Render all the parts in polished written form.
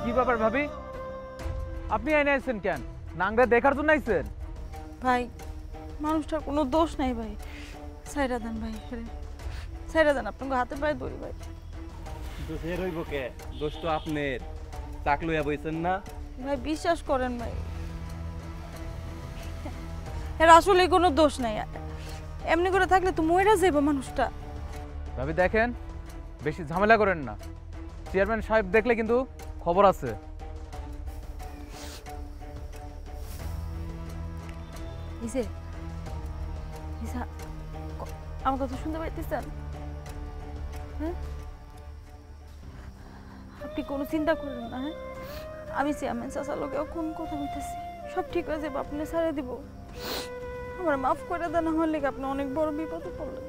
কি ব্যাপার ভাবি, আপনি আইনে আইছেন কেন? নাংরা দেখার জন্য আইছেন? ভাই মানুষটার কোনো দোষ নাই ভাই, সাইরা দেন ভাই, সাইরা দেন, আপনাকে হাতে পায়ে ধরি ভাই। দোষ এর হইব কে? দোষ তো আপনার, চাক লইয়া বইছেন না। ভাই বিশ্বাস করেন ভাই, এর আসলে কোনো দোষ নাই, এমনি করে থাকলে তো মইরা যাইব মানুষটা। ভাবি দেখেন, বেশি ঝামেলা করেন না, চেয়ারম্যান সাহেব দেখলে কিন্তু খবর আছে। আমার কথা শুনতে পাইতেছেন? হ্যাঁ, আপনি কোনো চিন্তা করেন না। হ্যাঁ, আমি চেয়ারম্যান চাচার লোকেও কোন কথা বলতেছি, সব ঠিক হয়ে যাবে, আপনি ছেড়ে দিব। আমার মাফ করে দেন, আমার লেগে আপনি অনেক বড় বিপদে পড়লেন।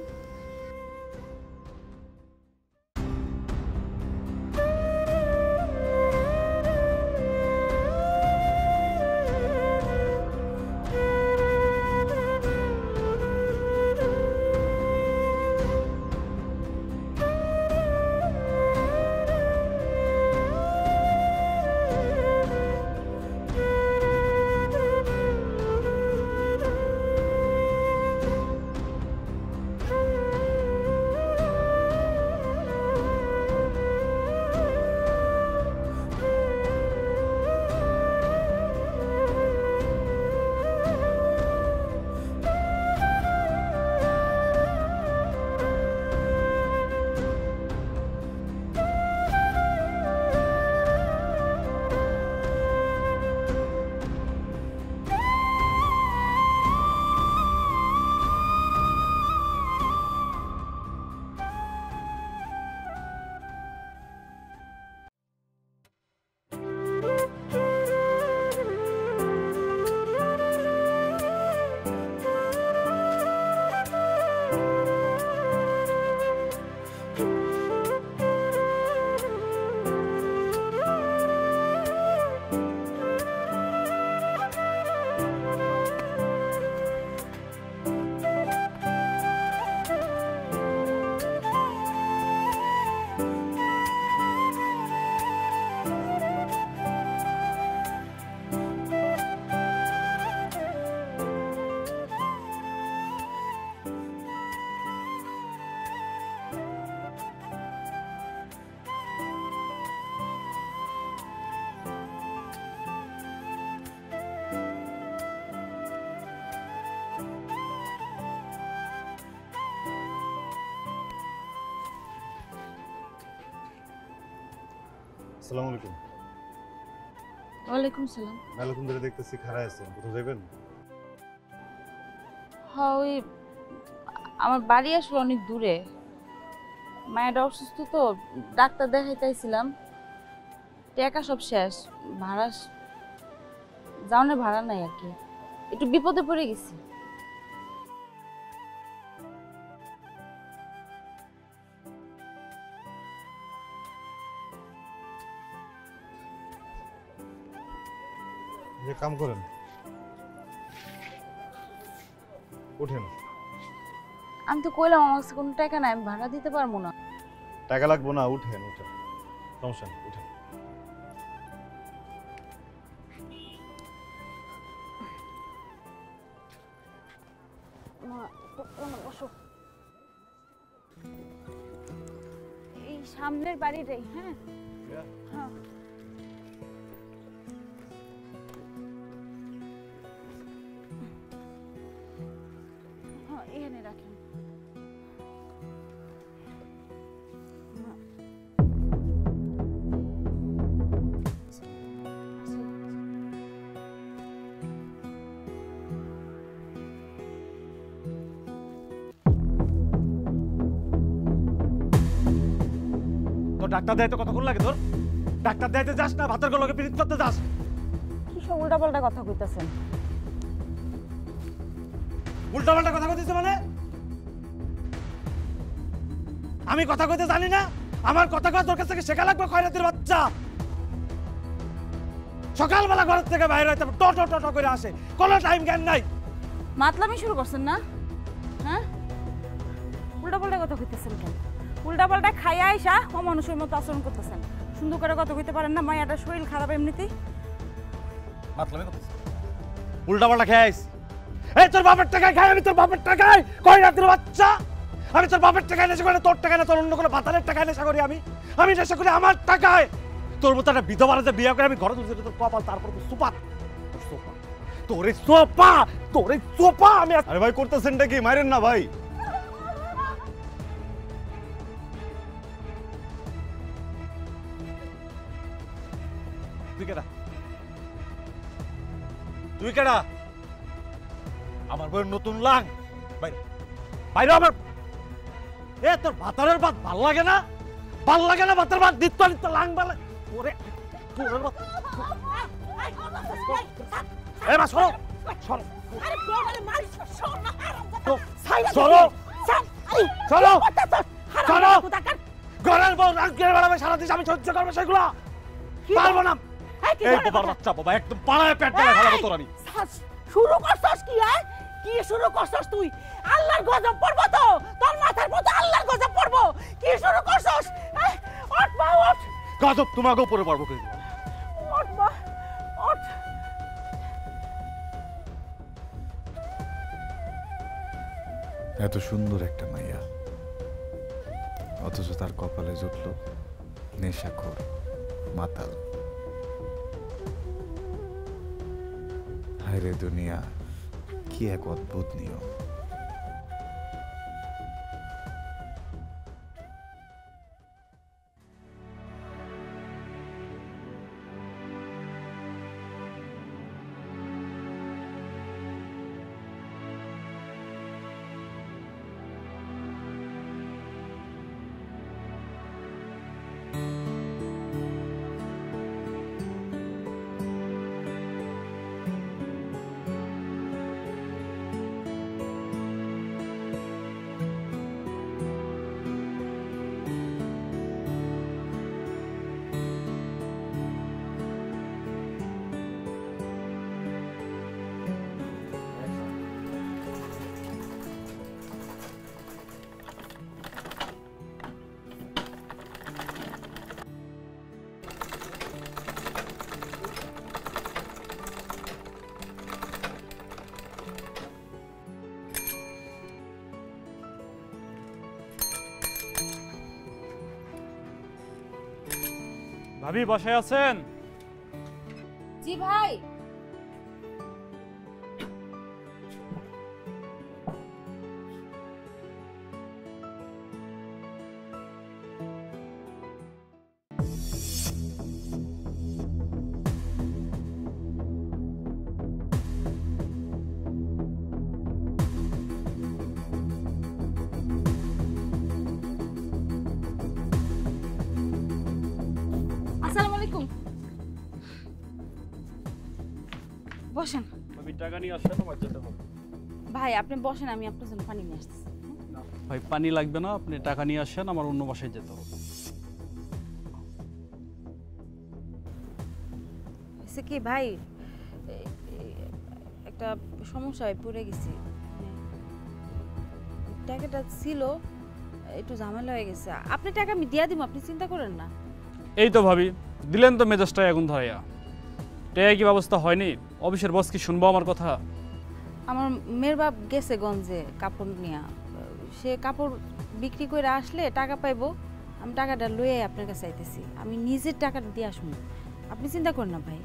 আসসালামু আলাইকুম। ওয়ালাইকুম সালাম। মেলাকুম ধরে দেখতেছি খাড়া আছেন, কোথাও যাবেন? হ্যাঁ, ওই আমার বাড়ি আসলে অনেক দূরে, মায়েরা অসুস্থ তো, ডাক্তার দেখাইতেছিলাম, টাকা সব শেষ, ভাড়া যাওয়ার ভাড়া নাই আর কি, একটু বিপদে পড়ে গেছি। যে কাম করেন, উঠেন। আমি তো কইলাম আমার কাছে কোনো টাকা নাই, আমি ভাড়া দিতে পারবো না। টাকা লাগবো না, উঠেন উঠেন, সমস্যা নেই, উঠেন। এই সামনের বাড়িটাই। হ্যাঁ হ্যাঁ, এখানে রাখেন। ডাক্তার দেয় তো কতক্ষণ লাগে তোর? ডাক্তার দেয়তে যাস না, ভাতের গলকে পিরিত করতে যাস? কি সব উল্টাপাল্টা কথা কইতাছেন? উল্টাপাল্টা কথা কইতেছে মানে? আমি কথা কইতে জানি না? আমার কথা কয় তোর কাছ থেকে শেখা লাগবে, খয়রাতির বাচ্চা। সকালবেলা ঘর থেকে বাইরে হইতে ট ট ট করে আসে, কোনো টাইম জ্ঞান নাই। মাতলামি শুরু করছেন না? হ্যাঁ, উল্টাপাল্টা কথা কইতেছেন কেন? উল্টাপাল্টা খাইয়া আইসা অমানুষের মতো আচরণ করতেছেন। সুন্দর করে কথা কইতে পারেন না? মায়াটা শরীর খারাপ এমনিতেই। মাতলামি করতেছিস উল্টা পাল্টা খাইস এই তোর বাপের টাকায় খাই আমি তোর বাপের টাকায় কই রাতের বাচ্চা আমি তোর বাপের টাকায় নেশা করি তোর টাকায় না তোর অন্য কোনো ভাতারের টাকায় নেশা করি আমি নেশা করি আমার টাকায় তোর মতো একটা বিধবার যে বিয়ে করে আমি ঘরে তুলছি তোর কপাল তারপর তো সোপা তোরে সোপা আমি আরে ভাই করতেছেনটা কি মারেন না ভাই তুই কেডা আমার বউয়ের নতুন লাং বাইরে আমার এ তোর ভাতারের ভাত ভাল লাগে না ভাতের ভাত নিত্য নিত্য লাং ভালো ওরে তোরের ভাত এ মা সরো সরো সরো সরো সরো ঘরের বউ রাঙ্কের বেড়াবে সারা দিন আমি সহ্য করবো সেগুলো পারবো না এই বাবার বাচ্চা বাবা একদম পাড়ায় পেট গেলে ফেলাবো তোর আমি শুরু করছস কি কি শুরু করছস তুই আল্লাহর গজব পড়বো তো তোর মাথার মতো আল্লাহর গজব পড়বো কি শুরু করছস ওঠ মা ওঠ গজব তোমাকে উপরে পারবো কে ওঠ মা ওঠ এত সুন্দর একটা মাইয়া অথচ তার কপালে জুটল নেশাখোর মাতাল হায়রে দুনিয়া কি এক অদ্ভুত নিয়ম ভাবি বসে আছেন জি ভাই। আসসালামু আলাইকুম। বসেন আমি টাকা নিয়ে আসলে তোমার যেতে হবে ভাই, আপনি বসেন, আমি আপনার জন্য পানি নিয়ে আসতেছি। ভাই পানি লাগবে না, আপনি টাকা নিয়ে আসেন, আমার অন্য বাসায় যেতে হবে। হয়েছে কি ভাই, একটা সমস্যায় পড়ে গেছি। টাকাটা ছিল, একটু ঝামেলা হয়ে গেছে। আপনি টাকা আমি দিয়া দিব, আপনি চিন্তা করেন না। এই তো ভাবি দিলেন তো মেজাজটা আগুন ধরাইয়া। টাকা কি ব্যবস্থা হয়নি? অফিসের বস কি শুনবো আমার কথা? আমার মেয়ের বাপ গেছে গঞ্জে কাপড় নিয়ে, সে কাপড় বিক্রি করে আসলে টাকা পাইবো। আমি টাকাটা লইয়ে আপনার কাছে আইতেছি, আমি নিজের টাকাটা দিয়ে আসবো, আপনি চিন্তা করেন না ভাই।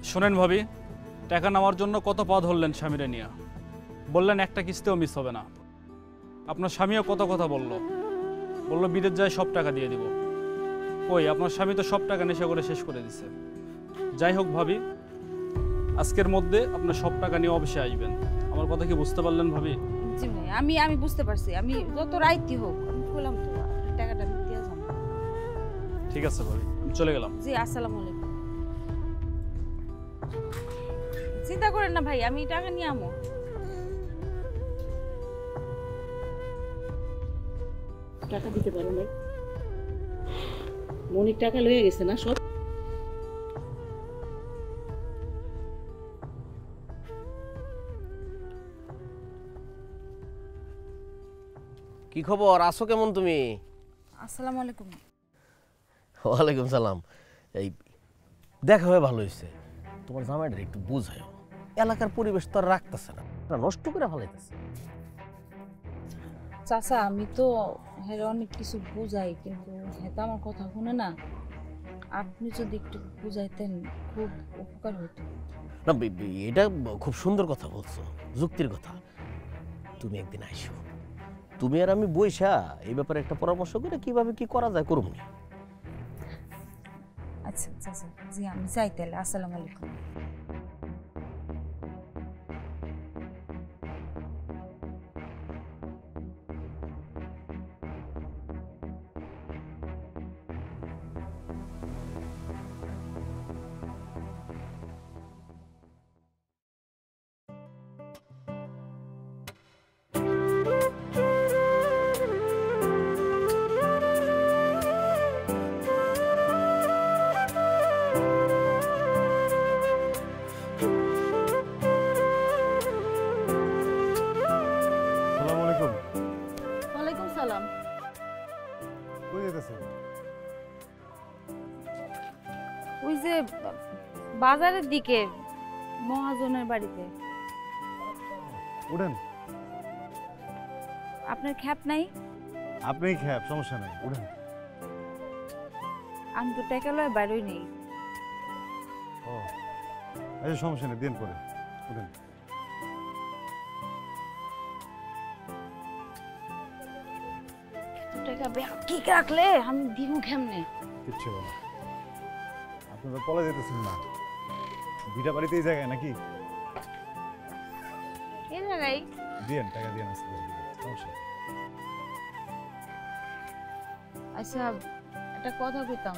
শোনেন ভাবি, টাকা নেওয়ার জন্য কত পা ধরলেন স্বামীরে নিয়ে, বললেন একটা কিস্তিও মিস হবে না। আপনার স্বামীও কত কথা বললো বিদেশ যায় সব টাকা দিয়ে দিব। কই, আপনার স্বামী তো সব টাকা নেশা করে শেষ করে দিছে। যাই হোক ভাবি, আজকের মধ্যে আপনার সব টাকা নিয়ে অফিসে আসবেন। আমার কথা কি বুঝতে পারলেন ভাবি? জি ভাই, আমি বুঝতে পারছি। আমি যত রাইতি হোক আমি বললাম তো, টাকাটা আমি দিয়ে যাবো। ঠিক আছে ভাবি, আমি চলে গেলাম। জি, আসসালামু আলাইকুম। চিন্তা করেন না ভাই, আমি টাকা নিয়ে আমো। টাকা দিতে পারো নাই, মনির টাকা লয়ে গেছে না সব। কি খবর, আছো কেমন তুমি? আসসালামু আলাইকুম। ওয়ালাইকুম সালাম। এই দেখা হয়ে ভালো হয়েছে। তোমার জামাইটা একটু বুঝায়, এলাকার পরিবেশ তো আর রাখতেছে না, নষ্ট করে ফেলাইতেছে। চাচা আমি তো হ্যাঁ অনেক কিছু বুঝাই, কিন্তু হ্যাঁ তো আমার কথা শুনে না। আপনি যদি একটু বুঝাইতেন খুব উপকার হতো। না এটা খুব সুন্দর কথা বলছো, যুক্তির কথা। তুমি একদিন আইসো, তুমি আর আমি বইসা এই ব্যাপারে একটা পরামর্শ করে কিভাবে কি করা যায় করুন। আচ্ছা চাচা, জি আমি যাই তাহলে। আসসালামু আলাইকুম। আসসালামু আলাইকুম। ওয়ালাইকুম সালাম। কই যেতেছেন? ওই যে বাজারের দিকে মহাজনের বাড়িতে। উঠেন। আপনার খ্যাপ নাই? আপনিই খেয়ে, সমস্যা নাই, উঠেন। আমি তো টাকা লয় বাইরেই নেই। ও আচ্ছা, সমস্যা নেই, দিন করে উঠেন। টাকা কি রাখলে আমি দিব কেমনে? কিচ্ছু না, আপনারা পলা যেতেছেন না, ভিটা বাড়িতে এই জায়গায় নাকি? এই জায়গায় দিয়েন, টাকা দিয়ে আসতে সমস্যা নেই। আচ্ছা একটা কথা কইতাম,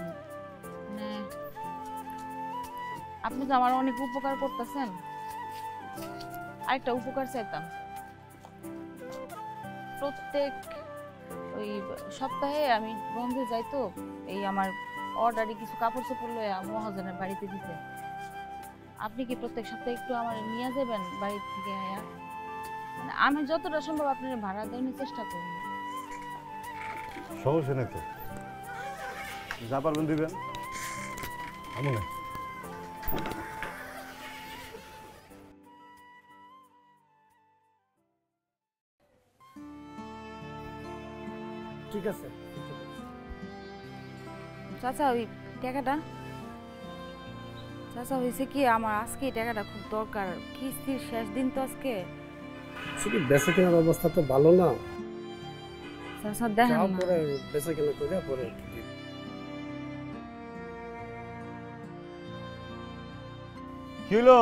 মানে আপনি তো আমার অনেক উপকার করতেছেন, আরেকটা উপকার চাইতাম। প্রত্যেক ওই সপ্তাহে আমি বন্ধে যাই, তো এই আমার অর্ডারে কিছু কাপড় চোপড় লয়ে মহাজনের বাড়িতে দিতে। আপনি কি প্রত্যেক সপ্তাহে একটু আমার নিয়ে যাবেন বাড়ি থেকে? মানে আমি যতটা সম্ভব আপনার ভাড়া দেওয়ার চেষ্টা করব। সমস্যা নেই তো, যা পারবেন দিবেন। আমি না ঠিক আছে। চাচা ওই টাকাটা, চাচা হয়েছে কি আমার আজকে এই টাকাটা খুব দরকার। কিস্তির শেষ দিন তো আজকে। শুধু বেচা কেনার অবস্থা তো ভালো না। চাচা দেখেন যাও না। পরে বেচা কেনা করে পরে কি হলো,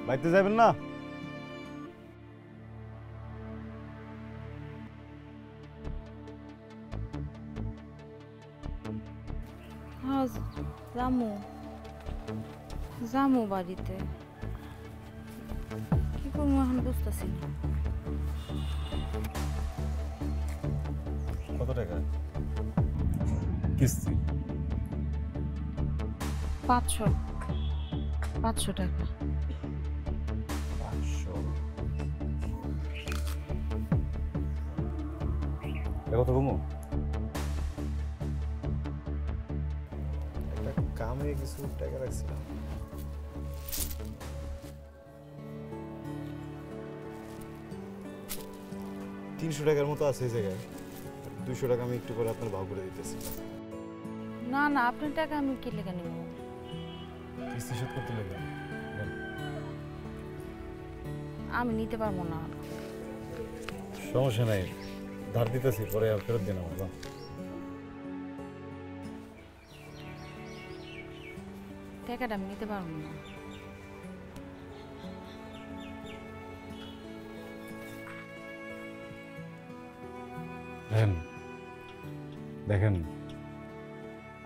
বাড়িতে যাবেন না? হ্যাঁ জামু জামু বাড়িতে, কি করবো এখন বুঝতেছি না। কত টাকা কিস্তি? 500 টাকা। 500 দেখো তো ঘুমো, একটা কামে কিছু টাকা রাখছিলাম। $300 মতো আছে এই জায়গায়, 200 টাকা আমি একটু করে আপনার ভাগ করে দিতেছি। না না, আপনার টাকা আমি কি লেগে নিব? কিস্তি শোধ করতে লাগবে, আমি নিতে পারবো না। সমস্যা নাই, ধার দিতেছি, পরে আর ফেরত দিন আমার। টাকাটা আমি নিতে পারবো না। দেখেন,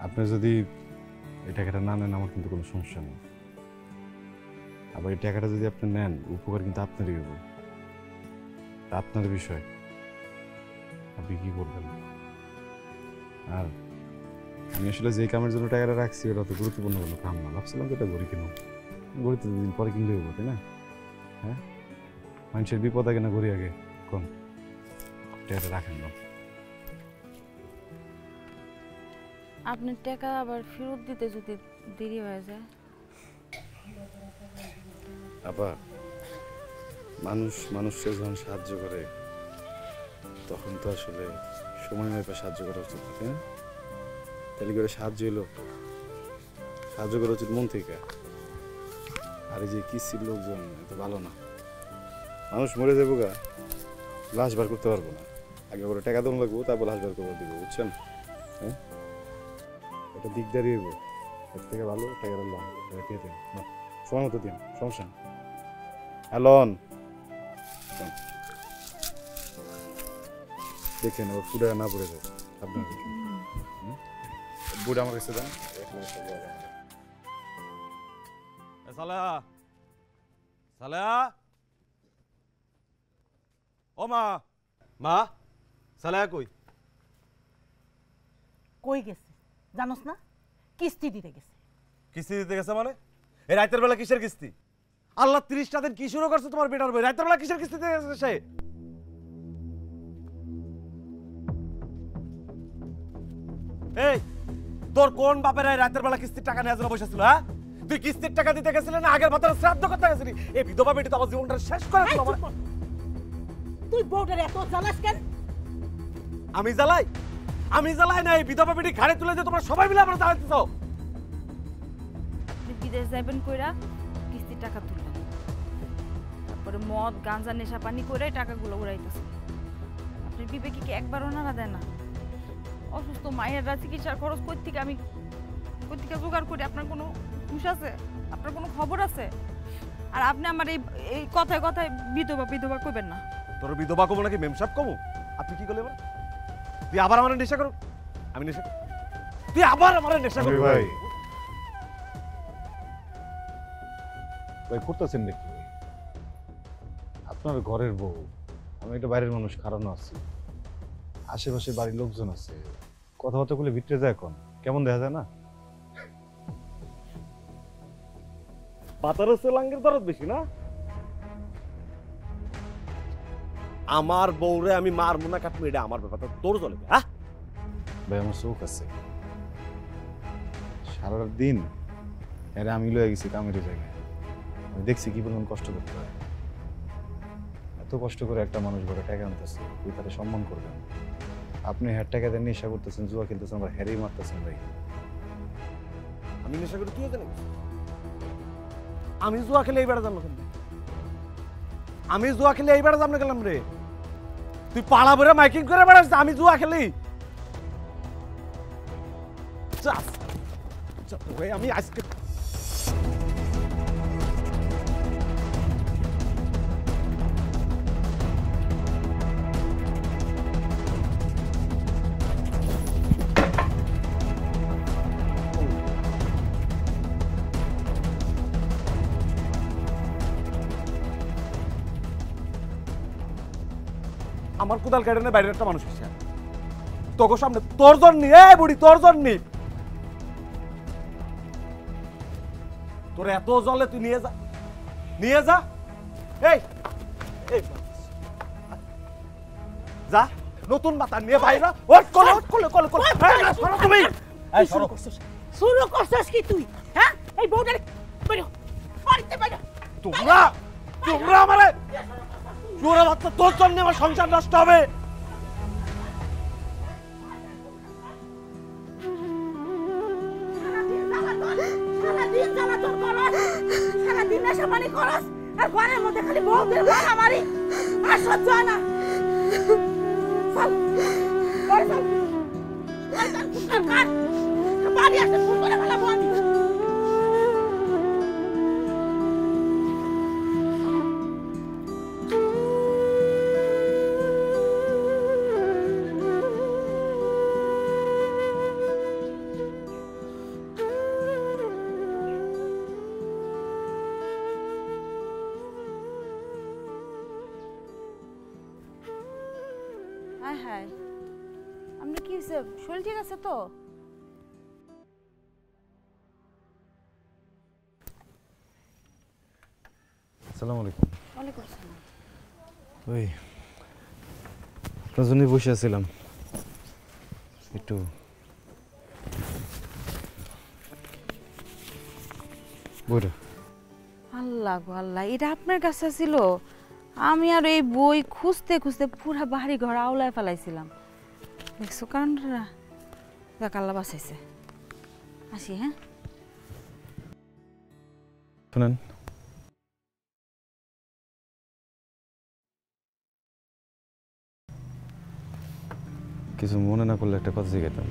আপনি যদি এই টাকাটা না নেন আমার কিন্তু কোনো সমস্যা নেই। আবার এই টাকাটা যদি আপনি নেন, উপকার কিন্তু আপনারই হবে, আপনার বিষয়, আপনি কি করবেন। আর আমি আসলে যে কামের জন্য টাকাটা রাখছি ওটা তো গুরুত্বপূর্ণ কোনো কাম না। ভাবছিলাম তো এটা ঘড়ি কিনো, ঘড়ি তো দুদিন পরে কিনলে হইব, তাই না? হ্যাঁ, মানুষের বিপদ আগে না ঘড়ি আগে, কোন টাকাটা রাখেন না। আপনার টাকা আবার ফেরত দিতে যদি দেরি হয়ে যায়। আপা মানুষ মানুষকে যখন সাহায্য করে তখন তো আসলে সময় মেপে সাহায্য করা উচিত, তাই না? তাহলে করে সাহায্য করা উচিত মন থেকে। আর এই যে কিস্তির লোকজন এত ভালো না, মানুষ মরে যাবো গা, লাশ বার করতে পারবো না, আগে করে টাকা দম লাগবো, তারপর লাশ বার করে দিব, বুঝছেন? হ্যাঁ, এটা দিকদারি হইব। এর থেকে ভালো টাকাটা লন, দিয়ে দেন, সময় মতো দিন, সমস্যা নেই। অ্যালন দেখেন ওর ফুটা না পড়ে যায়, আপনার বুড়া আমার কাছে দেন। সালেহা, সালেহা, ও মা, মা, সালেহা কই? কই গেছে জানোস না? কিস্তি দিতে গেছে। কিস্তি দিতে গেছে মানে? এই রাতের বেলা কিসের কিস্তি? আল্লাহ 30টা দিন কি শুরু করছে তোমার বেটার বই? রাতের বেলা কিসের কিস্তি দিতে গেছে সে? এই তোর কোন বাপের এই রাতের বেলা কিস্তির টাকা নেওয়ার জন্য বসেছিল? হ্যাঁ, তুই কিস্তির টাকা দিতে গেছিলি না আগের মাথার শ্রাদ্ধ করতে গেছিলি? এই বিধবা বেটি তো আমার জীবনটা শেষ করে দিল। তুই বউটার এত জ্বালাস কেন? আমি জ্বালাই না, এই বিধবা বেটি ঘাড়ে তুলে দিয়ে তোমরা সবাই মিলে আমরা জ্বালাইতেছ। আপনি বিদেশ যাবেন কইরা কিস্তির টাকা তুললেন, তারপরে মদ গাঁজা নেশা পানি করে টাকাগুলো উড়াইতেছেন। আপনার বিবেকে কি একবারও নাড়া দেয় না? অসুস্থ মায়ের চিকিৎসার খরচ কই থেকে জোগাড় করে আপনার কোনো হুঁশ আছে? আপনার কোনো খবর আছে? আর আপনি আমার এই কথায় কথায় বিধবা কইবেন না। তোর বিধবা কমো নাকি মেমসাপ কমো? আপনি কি করলে এবার? তুই আবার আমার নেশা করো? আমি নেশা করি? তুই আবার আমার নেশা করবি? ভাই ভাই করতেছেন নাকি? আপনার ঘরের বউ, আমি একটা বাইরের মানুষ, কারণ আছে আশেপাশে বাড়ির লোকজন আছে, কথাবার্তা বলে ভিতরে যায়, এখন কেমন দেখা যায় না? পাতার লাঙ্গের দরদ বেশি না? আমার বউরে আমি মারবো না কাটবো, এটা আমার ব্যাপার, তোর চলে। হ্যাঁ ভাই আমার চোখ আছে, সারা দিন এরা আমি লয়ে গেছি কামের জায়গায়, আমি দেখছি কি পরিমাণ কষ্ট করতে হয়। এত কষ্ট করে একটা মানুষ ঘরে টাকা আনতেছে, তুই তাকে সম্মান করবেন। আপনি হ্যার টাকা দেন, নেশা করতেছেন, জুয়া খেলতেছেন, আবার হ্যারেই মারতেছেন। ভাই আমি নেশা করি, তুইও জানিস? আমি জুয়া খেলে এই বেড়া জানলো কেন? আমি জুয়া খেলে এই বেড়া জানলো গেলাম রে? তুই পাড়া ভরে মাইকিং করে বেড়াস আমি জুয়া খেলি? আমি আজকে আমার কোদাল কেটে বাইরের একটা মানুষ এসে তোকে সামনে তোর জন্য বুড়ি, তোর জন্য তোর এত জলে তুই নিয়ে যা এই যা, নতুন মাথা নিয়ে বাইরে তুমি শুরু করছিস কি তুই? হ্যাঁ, এই বউটার তোমরা আমারে চোরা বাচ্চা, তোর জন্য আমার সংসার নষ্ট হবে। সারাদিন নেশা পানি করস আর ঘরের মধ্যে খালি বউদের মারামারি, আর সহ্য হয় না। বাড়ি আসতে ফোন করে ফেলাবো আমি। হ্যাঁ, আপনি কি হয়েছে? শরীর ঠিক আছে তো? আসসালামু আলাইকুম। ওয়ালাইকুম আসসালাম। ওই আপনার জন্যই বসে আছিলাম, একটু বইটা আল্লাহ গো আল্লাহ, এটা আপনার কাছে ছিল? আমি আর এই বই খুঁজতে খুঁজতে পুরা বাড়ি ঘর আওলায় ফেলাইছিলাম। দেখছো কারণটা? যাক আল্লাহ বাঁচাইছে। আসি হ্যাঁ। শুনেন, কিছু মনে না করলে একটা কথা জিজ্ঞাসা,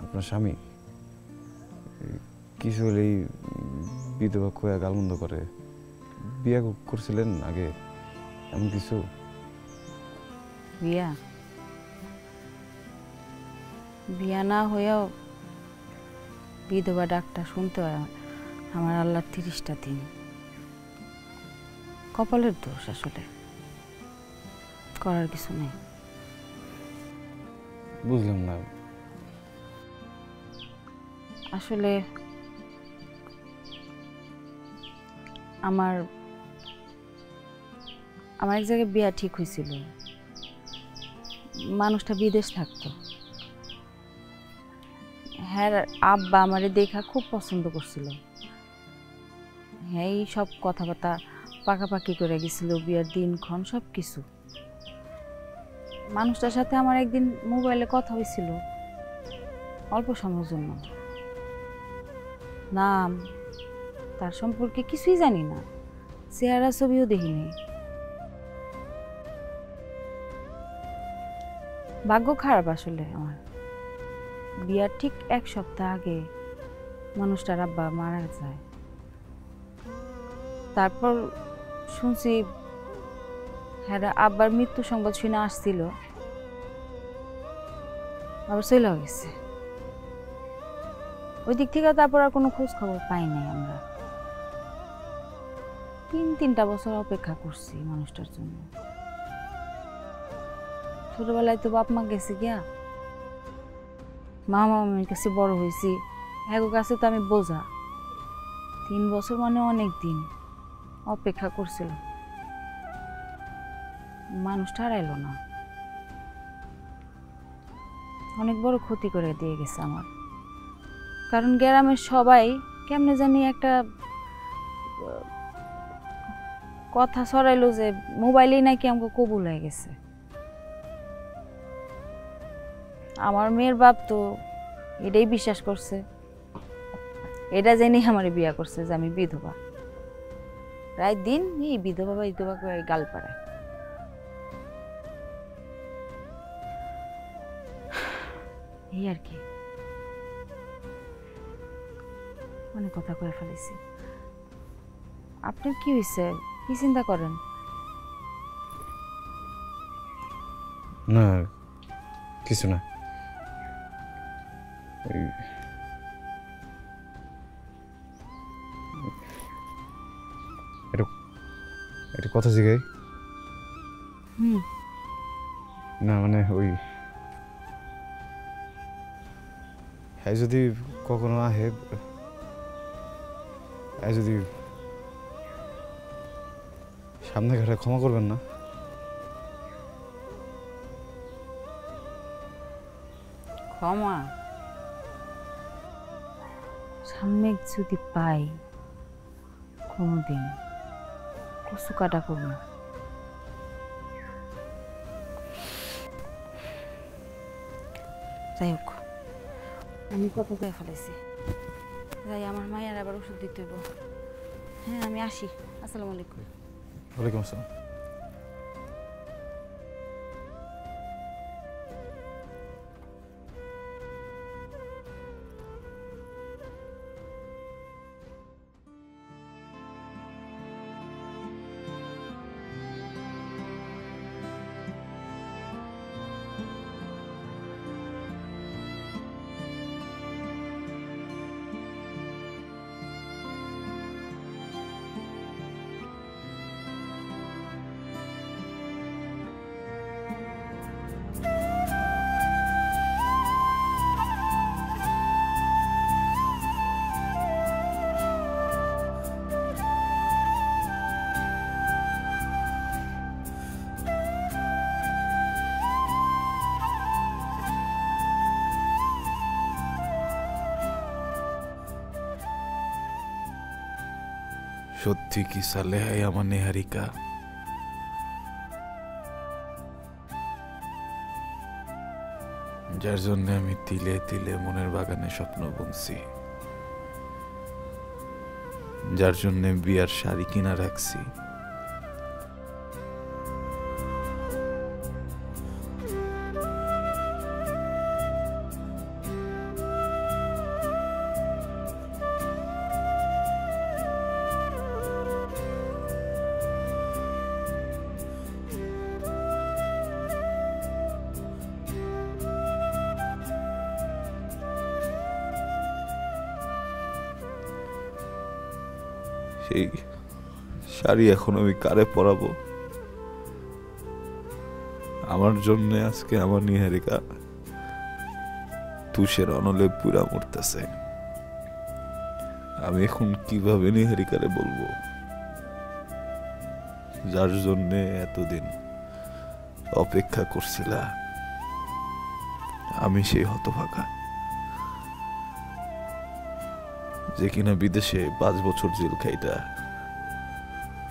আপনার স্বামী কিছু হলেই বিধবা খোয়া গালমন্দ করে, বিয়া করছিলেন আগে এমন কিছু? বিয়া বিয়া না হয়েও বিধবা ডাকটা শুনতে হয় আমার আল্লাহর 30টা দিন। কপালের দোষ, আসলে করার কিছু নেই। বুঝলাম না। আসলে আমার আমার এক জায়গায় বিয়া ঠিক হয়েছিল। মানুষটা বিদেশ থাকতো। হ্যাঁ, আব্বা আমারে দেখা খুব পছন্দ করছিল। হ্যাঁ, এই সব কথাবার্তা পাকাপাকি করে গেছিল, বিয়ার দিনক্ষণ সব কিছু। মানুষটার সাথে আমার একদিন মোবাইলে কথা হয়েছিল অল্প সময়ের জন্য। নাম, তার সম্পর্কে কিছুই জানি না, চেহারা ছবিও দেখিনি। ভাগ্য খারাপ আসলে আমার। বিয়ার ঠিক 1 সপ্তাহ আগে মানুষটার আব্বা মারা যায়। তারপর শুনছি হ্যাঁ আব্বার মৃত্যু সংবাদ শুনে আসছিল, আবার চলে গেছে। ওই দিক থেকে তারপর আর কোনো খোঁজ খবর পাই নাই আমরা। 3টা বছর অপেক্ষা করছি মানুষটার জন্য। ছোটবেলায় তো বাপ মা গেছে গিয়া, মামা মামির কাছে বড় হয়েছি, এগো কাছে তো আমি বোঝা। 3 বছর মানে অনেক দিন অপেক্ষা করছিল। মানুষটা হারাইলো না, অনেক বড় ক্ষতি করে দিয়ে গেছে আমার। কারণ গ্রামের সবাই কেমনে জানি একটা কথা ছড়াইলো যে মোবাইলেই নাকি আমাকে কবুল হয়ে গেছে। আমার মেয়ের বাপ তো এটাই বিশ্বাস করছে, এটা জেনে আমার বিয়া করছে যে আমি বিধবা। প্রায় দিন এই বিধবা বিধবা করে গাল পাড়ায়। এই আর কি, অনেক কথা কয়ে ফেলেছি। আপনার কি হয়েছে? কি চিন্তা করেন? না কিছু না। এটা কথা জিগাই না, মানে ওই হ্যাঁ যদি কখনো আহে, যদি সামনে ঘাটে ক্ষমা করবেন না। ক্ষমা সামনে যদি পাই কোনোদিন কচু কাটা করবো। যাই হোক, আমি কত করে ফেলেছি। যাই, আমার মায়ের আবার ওষুধ দিতে হইব। হ্যাঁ আমি আসি। আসসালামু আলাইকুম। ওয়ালাইকুম আসসালাম। সত্যি কি সালেহাই আমার নিহারিকা? যার জন্য আমি তিলে তিলে মনের বাগানে স্বপ্ন বুনছি, যার জন্য বিয়ার শাড়ি কিনা রাখছি, সেই শাড়ি এখন আমি কারে পরাবো? আমার জন্য আজকে আমার নিহারিকা তুষের অনলে পুরা মরতেছে। আমি এখন কিভাবে নিহারিকারে বলবো, যার জন্য এতদিন অপেক্ষা করছিলা? আমি সেই হতভাগা যে কিনা বিদেশে 5 বছর জেল খাইটা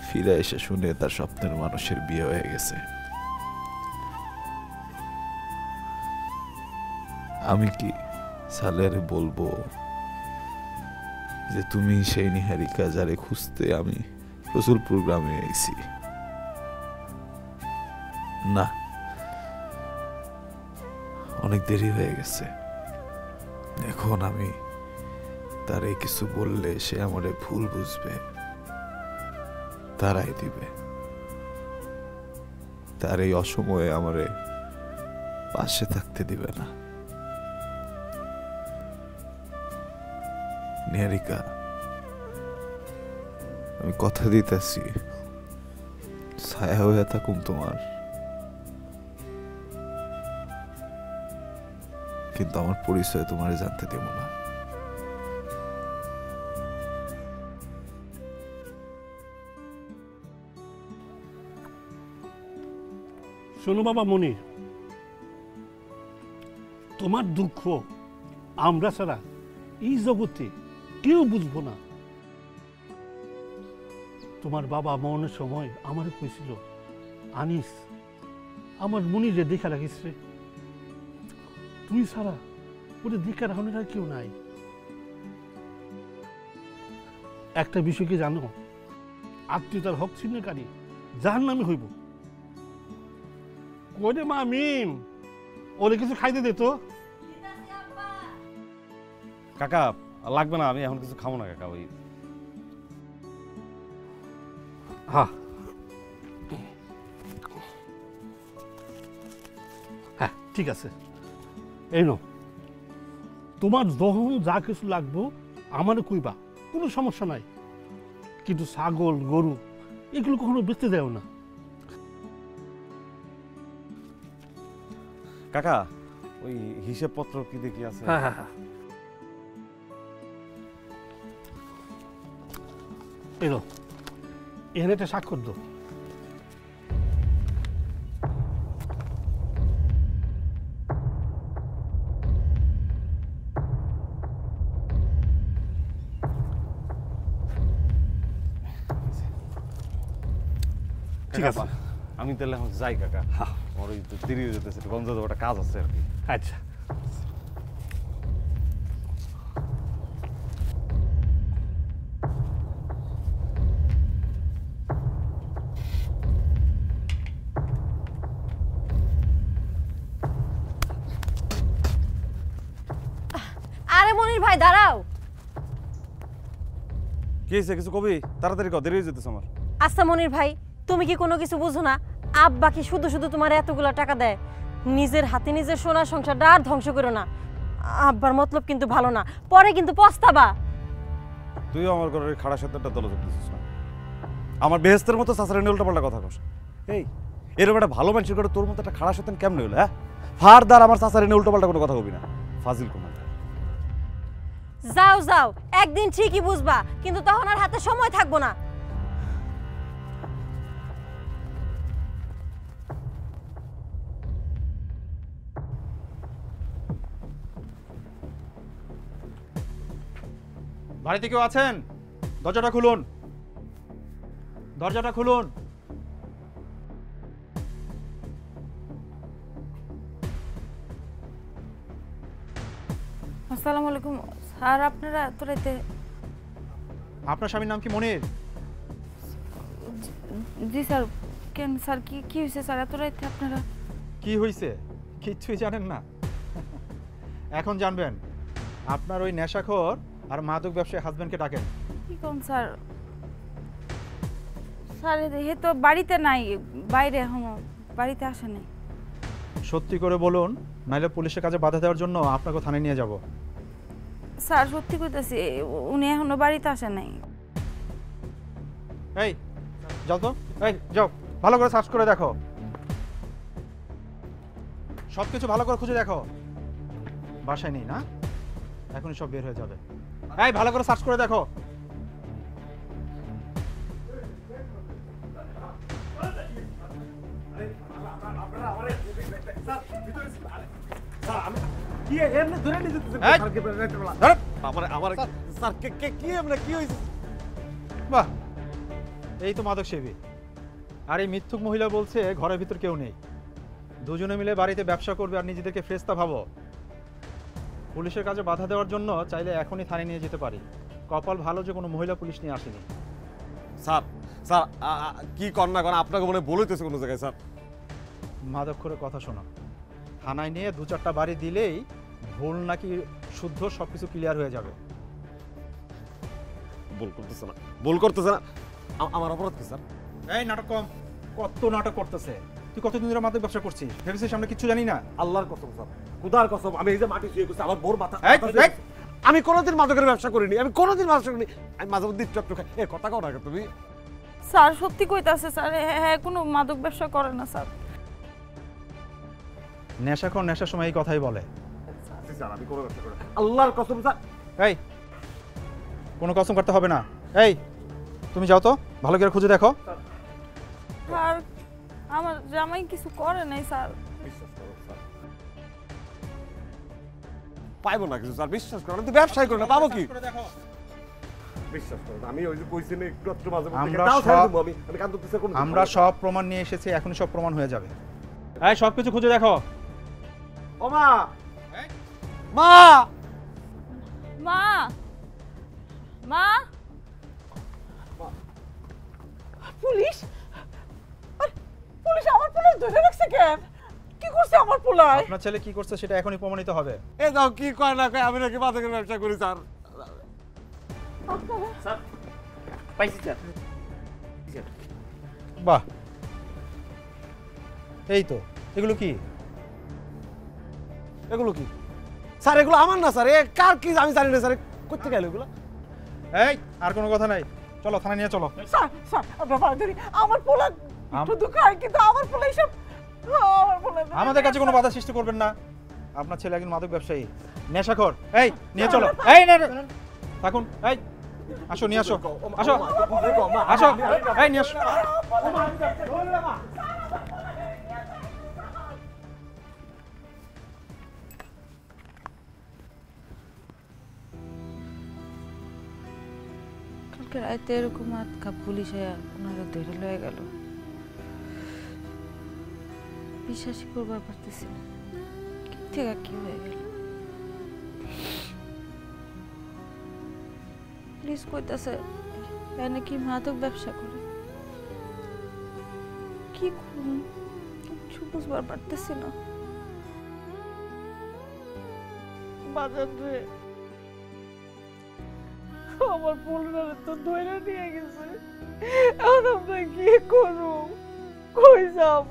ফিরে এসে শুনে তার স্বপ্নের মানুষের বিয়ে হয়ে গেছে। আমি কি সালেরে বলবো যে তুমি সেই নিহারিকা যারে খুঁজতে আমি রসুলপুর গ্রামে আইছি? না, অনেক দেরি হয়ে গেছে। এখন আমি তারে কিছু বললে সে আমারে ভুল বুঝবে, তারাই দিবে। তার এই অসময়ে আমারে পাশে থাকতে দিবে না। নিহারিকা, আমি কথা দিতেছি ছায়া হয়ে থাকুম তোমার, কিন্তু আমার পরিচয় তোমারে জানতে দেব না। শোনো বাবা মনির, তোমার দুঃখ আমরা ছাড়া এই জগতে কেউ বুঝবো না। তোমার বাবা মরণের সময় আমার কইছিল, আনিস আমার মনিরে দেখা রাখিস রে, তুই ছাড়া ওটা দেখা রাখানোর আর কেউ নাই। একটা বিষয় কি জানো, আত্মীয়তার হক ছিন্নকারী জাহান্নামী হইব। কইরে মা মিম, ওরে কিছু খাইতে দে তো। কাকা লাগবে না, আমি এখন কিছু খাবো না কাকা। ওই হ্যাঁ হ্যাঁ ঠিক আছে, এই নো তোমার যখন যা কিছু লাগবো আমার কইবা, কোনো সমস্যা নাই। কিন্তু ছাগল গরু এগুলো কখনো বেচতে দেও না। কাকা ওই হিসেবপত্র কি দেখি আছে? হ্যাঁ হ্যাঁ হ্যাঁ, এলো এখানে একটা স্বাক্ষর দাও। ঠিক আছে, আমি তাহলে এখন যাই কাকা। আমার ওই দেরি হয়ে যেতেছে, গঞ্জ যাবো, একটা কাজ আছে আর কি। আচ্ছা আরে মনির ভাই দাঁড়াও। কি হয়েছে, কিছু কবি? তাড়াতাড়ি কর, দেরি হয়ে যেতেছে আমার। আচ্ছা মনির ভাই, তুমি কি কোনো কিছু বুঝো না? আব্বা কি শুধু শুধু তোমার এতগুলা টাকা দেয়? নিজের হাতে নিজের সোনার সংসারটা আর ধ্বংস করো না। আব্বার মতলব কিন্তু ভালো না, পরে কিন্তু পস্তাবা। তুইও আমার ঘরের খাড়া সাথেটা দল করতেছিস না। আমার বেহেস্তের মতো চাচারে নিয়ে উল্টাপাল্টা কথা কস। এই এরকম একটা ভালো মানুষের ঘরে তোর মতো একটা খাড়া সাথে কেমনে হলো? হ্যাঁ, ফারদার আমার চাচারে নিয়ে উল্টাপাল্টা কোনো কথা কবি না, ফাজিল কোন। যাও যাও, একদিন ঠিকই বুঝবা, কিন্তু তখন আর হাতে সময় থাকবো না। বাড়িতে কেউ আছেন? দরজাটা খুলুন। দরজাটা খুলুন। আসসালামু আলাইকুম স্যার, আপনারা এত রাতে? আপনার স্বামীর নাম কি মনির? জি স্যার। কেন স্যার, কি কি হয়েছে স্যার এত রাতে আপনারা? কি হয়েছে? কিচ্ছুই জানেন না? এখন জানবেন। আপনার ওই নেশাখোর আর মাদক ব্যবসায়ী হাজবেন্ডকে ডাকেন। কি কোন স্যার? স্যার হে তো বাড়িতে নাই, বাইরে এখনো বাড়িতে আসে নাই। সত্যি করে বলুন, নাইলে পুলিশের কাজে বাধা দেওয়ার জন্য আপনাকে থানায় নিয়ে যাব। স্যার সত্যি কইতাছি, উনি এখনো বাড়িতে আসে নাই। এই যাও তো, এই যাও, ভালো করে সার্চ করে দেখো, সব কিছু ভালো করে খুঁজে দেখো। বাসায় নেই না? এখনই সব বের হয়ে যাবে। এই ভালো করে সার্চ করে দেখো। বাহ, এই তো মাদক সেবী। আর এই মিথ্যুক মহিলা বলছে ঘরের ভিতর কেউ নেই, দুজনে মিলে বাড়িতে ব্যবসা করবে আর নিজেদেরকে ফ্রেস্তা ভাবো। পুলিশের কাজে বাধা দেওয়ার জন্য চাইলে এখনই থানায় নিয়ে যেতে পারি। কপাল ভালো যে কোনো মহিলা পুলিশ নিয়ে আসেনি। স্যার স্যার কি কর না কর, আপনাকে মনে বলতেছে কোনো জায়গায় স্যার। মাদক করে কথা শোনো, থানায় নিয়ে 2-4টা বাড়ি দিলেই ভুল নাকি শুদ্ধ সবকিছু ক্লিয়ার হয়ে যাবে। ভুল করতেছে না, ভুল করতেছে না। আমার অপরাধ কি স্যার? এই নাটক কম, কত নাটক করতেছে। তুই কতদিন ধরে মাদক ব্যবসা করছিস? ভেবেছিস আমরা কিচ্ছু জানি না? আল্লাহর কসম স্যার, খুদার কসম, আমি এই যে মাটি শুয়ে করছি, আমার বোর মাথা। এই, আমি কোনোদিন মাদকের ব্যবসা করিনি, আমি কোনোদিন ব্যবসা করিনি। আমি মাঝে মধ্যে একটু খাই। এ কথা কও না তুমি। স্যার সত্যি কইতাছে স্যার, হ্যাঁ কোনো মাদক ব্যবসা করে না স্যার। নেশাখোর নেশার সময় এই কথাই বলে। স্যার আমি কোনো ব্যবসা করি না, আল্লাহর কসম স্যার। এই কোনো কসম করতে হবে না। এই তুমি যাও তো, ভালো করে খুঁজে দেখো। স্যার আমার জামাই কিছু করে নাই স্যার। পাইবো না কিছু স্যার, বিশ্বাস করো। আমি তো ব্যবসায় করি না, পাবো কি? বিশ্বাস করো, আমি ওই যে কইছি না একটু একটু মাঝে মধ্যে তাও ছেড়ে দেব। আমি কান ধরতেছে কোন? আমরা সব প্রমাণ নিয়ে এসেছি, এখনই সব প্রমাণ হয়ে যাবে। এই সব কিছু খুঁজে দেখো। ও মা, মা, মা, মা। পুলিশ? পুলিশ আমার পোলা ধরে রাখছে কেন? কি করছে আমার পোলায়? আপনার ছেলে কি করছে সেটা এখনই প্রমাণিত হবে। এ দাও কি কয় না কয়, আমি নাকি মাদকের ব্যবসা করি স্যার। স্যার পাইছি স্যার। বাহ, এই তো। এগুলো কি? এগুলো কি স্যার? এগুলো আমার না স্যার, এ কার কি আমি জানি না স্যার। করতে গেল এগুলো? এই আর কোনো কথা নাই, চলো থানায় নিয়ে চলো। স্যার স্যার বাবা ধরি আমার পোলা একটু খায়, কিন্তু আমার পোলা এসব আমার পোলা। আমাদের কাছে কোনো বাধা সৃষ্টি করবেন না। আপনার ছেলে একজন মাদক ব্যবসায়ী, নেশাখোর। এই নিয়ে চলো। এই না থাকুন। এই আসো, নিয়ে আসো, আসো আসো, এই নিয়ে আসো। কালকে রাতে এরকম আটকা পুলিশ ওনারা ধরে লয়ে গেল। বিশ্বাসই করবার পারতেছি না, কি থেকে কি হয়ে গেল। পুলিশ কইতাছে নাকি মাদক ব্যবসা করে। কি করুন কিছু বুঝবার পারতেছি না। বাজার রে, আমার পোলারে তো ধরে নিয়ে গেছে। এখন আমরা কি করব? কই যাব?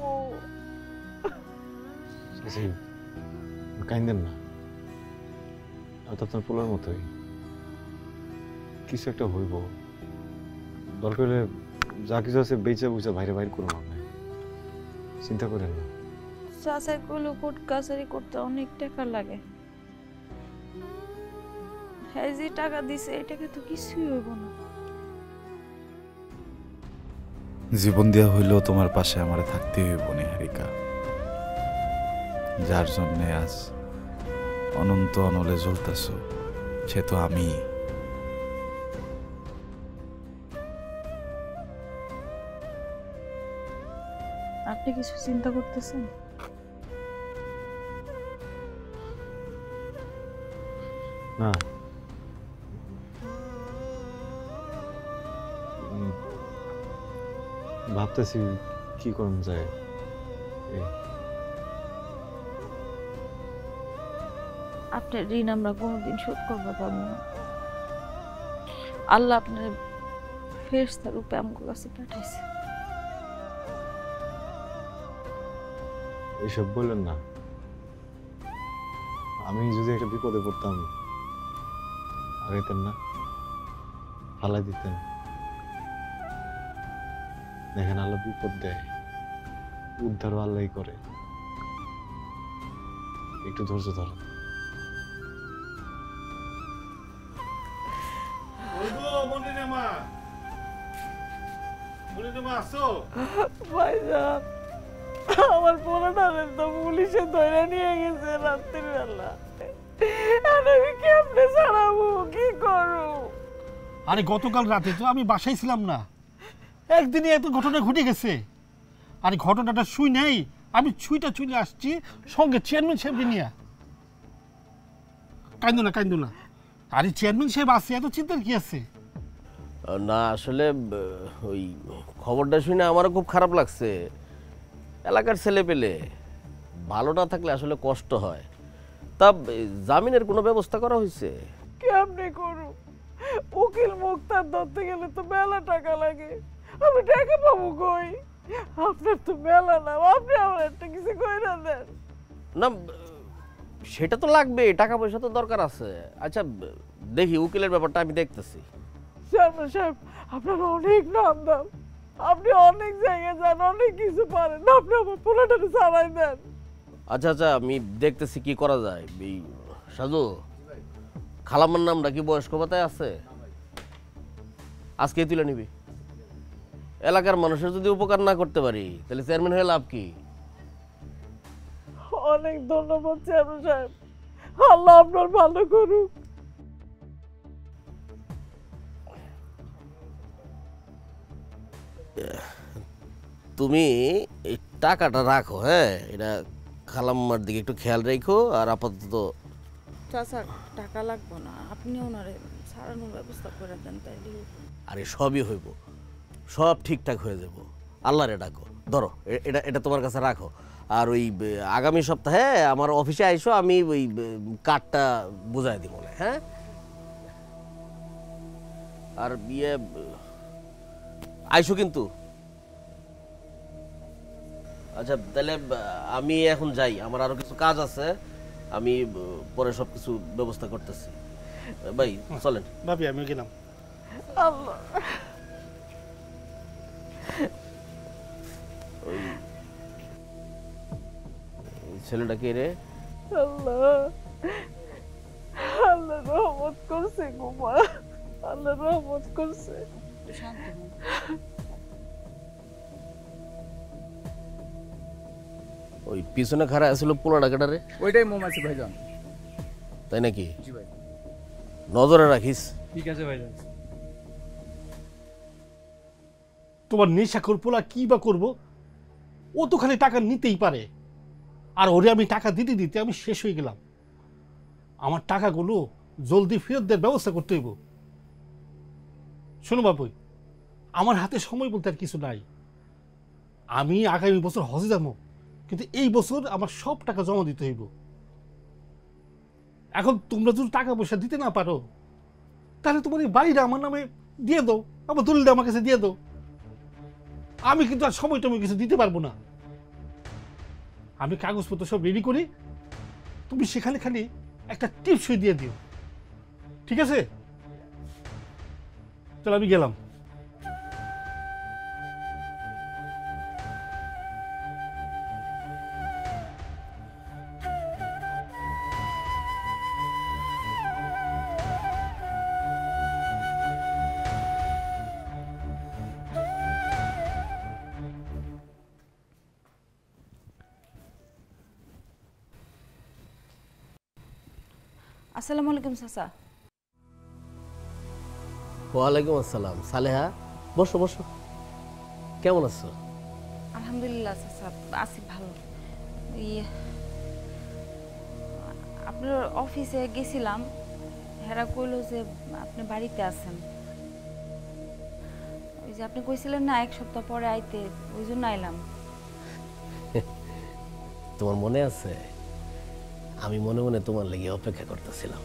কাইন্দেন না, আমি তো আপনার পোলার মতোই। কিছু একটা হইব, দরকার হলে যা কিছু আছে বেচে বুঝে বাইরে বাইরে করুন। আপনি চিন্তা করেন না। চাচাই কইলো কোর্ট কাছারি করতে অনেক টাকা লাগে। হ্যাঁ যে টাকা দিছে এই টাকা তো কিছুই হইব না। জীবন দেওয়া হইলেও তোমার পাশে আমার থাকতে হইব নিহারিকা। যার জন্যে আজ অনন্ত অনলে জ্বলতেছ সে তো আমি। আপনি কিছু চিন্তা করতেছেন? না, ভাবতেছি কি করুন যায়। আপনার ঋণ আমরা কোনোদিন শোধ করবো পারবো না। আল্লাহ আপনার ফেরেশতা রূপে আমার কাছে পাঠাইছে। এইসব বললেন না, আমি যদি একটা বিপদে পড়তাম আগাইতেন না, ফালাই দিতেন। দেখেন আল্লাহ বিপদ দেয়, উদ্ধারও আল্লাহই করে। একটু ধৈর্য ধরেন। ভাইজান, আমার পোলাটারে তো পুলিশে ধরে নিয়ে গেছে রাত্রির বেলা। আমি কেমনে ছাড়াবো, কি করবো? আরে গতকাল রাতে তো আমি বাসায় ছিলাম না, একদিনে এত ঘটনা ঘটে গেছে। আর ঘটনাটা শুই নেই, আমি ছুইটা চলে আসছি সঙ্গে চেয়ারম্যান সাহেবকে নিয়ে। কান্দো না, কান্দো না। আরে চেয়ারম্যান সাহেব আছে, এত চিন্তার কি আছে? না আসলে ওই খবরটা শুনে আমারও খুব খারাপ লাগছে। এলাকার ছেলে পেলে ভালো না থাকলে আসলে কষ্ট হয়। তা জামিনের কোনো ব্যবস্থা করা হয়েছে? কেমনে করু? উকিল মুক্তার ধরতে গেলে তো মেলা টাকা লাগে, আমি টাকা পাবো কই? আপনার তো মেলা না, আপনি আমার একটা কিছু কইরা দেন না। সেটা তো লাগবে, টাকা পয়সা তো দরকার আছে। আচ্ছা দেখি, উকিলের ব্যাপারটা আমি দেখতেছি। চেয়ারম্যান সাহেব, আপনার অনেক নাম দাম, আপনি অনেক জায়গায় যান, অনেক কিছু পারেন, আপনি আমার পোলাটারে ছাড়াই দেন। আচ্ছা আচ্ছা, আমি দেখতেছি কি করা যায়। এই সাজু, খালাম্মার নামটা কি বয়স্ক ভাতায় আছে? আজকে তুলে নিবি। এলাকার মানুষের যদি উপকার না করতে পারি তাহলে চেয়ারম্যান হয়ে লাভ কি? অনেক ধন্যবাদ চেয়ারম্যান সাহেব, আল্লাহ আপনার ভালো করুক। তুমি এই টাকাটা রাখো, হ্যাঁ? এটা খালাম্মার দিকে একটু খেয়াল রেখো। আর আপাতত চাচা, টাকা লাগবে না, আপনি ওনারে ছাড়ানোর ব্যবস্থা করে দেন তাইলে। আরে সবই হইব, সব ঠিকঠাক হয়ে যাব। আল্লাহরে ডাকো। ধরো এটা এটা তোমার কাছে রাখো। আর ওই আগামী সপ্তাহে আমার অফিসে আইসো, আমি ওই কার্ডটা বুঝাই দিব। হ্যাঁ? আর বিয়ে আইসো কিন্তু। আচ্ছা তাহলে আমি এখন যাই, আমার আরো কিছু কাজ আছে, আমি পরে সব কিছু ব্যবস্থা করতেছি। ভাই চলেন। ভাবি আমি গেলাম। আল্লাহ, ছেলেটা কে রে? আল্লাহ, আল্লাহ রহমত করছে গো মা, আল্লাহ রহমত করছে। ওই পিছনে খাড়া আছিল পোলাটা কেটারে? ওইটাই মোমাছি ভাইজান। তাই নাকি? জি ভাই। নজরে রাখিস। ঠিক আছে ভাইজান। তোমার নেশাখোর পোলা কি বা করবো? ও তো খালি টাকা নিতেই পারে, আর ওরে আমি টাকা দিতে দিতে আমি শেষ হয়ে গেলাম। আমার টাকাগুলো জলদি ফেরত দেওয়ার ব্যবস্থা করতে হইব। শোনো বাবুই, আমার হাতে সময় বলতে আর কিছু নাই। আমি আগামী বছর হজে যাবো, কিন্তু এই বছর আমার সব টাকা জমা দিতে হইব। এখন তোমরা যদি টাকা পয়সা দিতে না পারো তাহলে তোমার এই বাড়িটা আমার নামে দিয়ে দাও, আমার দলিলটা আমার কাছে দিয়ে দাও। আমি কিন্তু আর সময় টময় কিছু দিতে পারবো না। আমি কাগজপত্র সব রেডি করি, তুমি সেখানে খালি একটা টিপ সই দিয়ে দিও, ঠিক আছে? চল আমি গেলাম। আসসালামু আলাইকুম চাচা। ওয়ালাইকুম আসসালাম। সালেহা, বসো বসো। কেমন আছো? আলহামদুলিল্লাহ চাচা, আছি ভালো। ইয়ে, আপনার অফিসে গেছিলাম, হেরা কইলো যে আপনি বাড়িতে আছেন। ওই যে আপনি কইছিলেন না 1 সপ্তাহ পরে আইতে, ওই জন্য আইলাম। তোমার মনে আছে? আমি মনে মনে তোমার লাগি অপেক্ষা করতেছিলাম।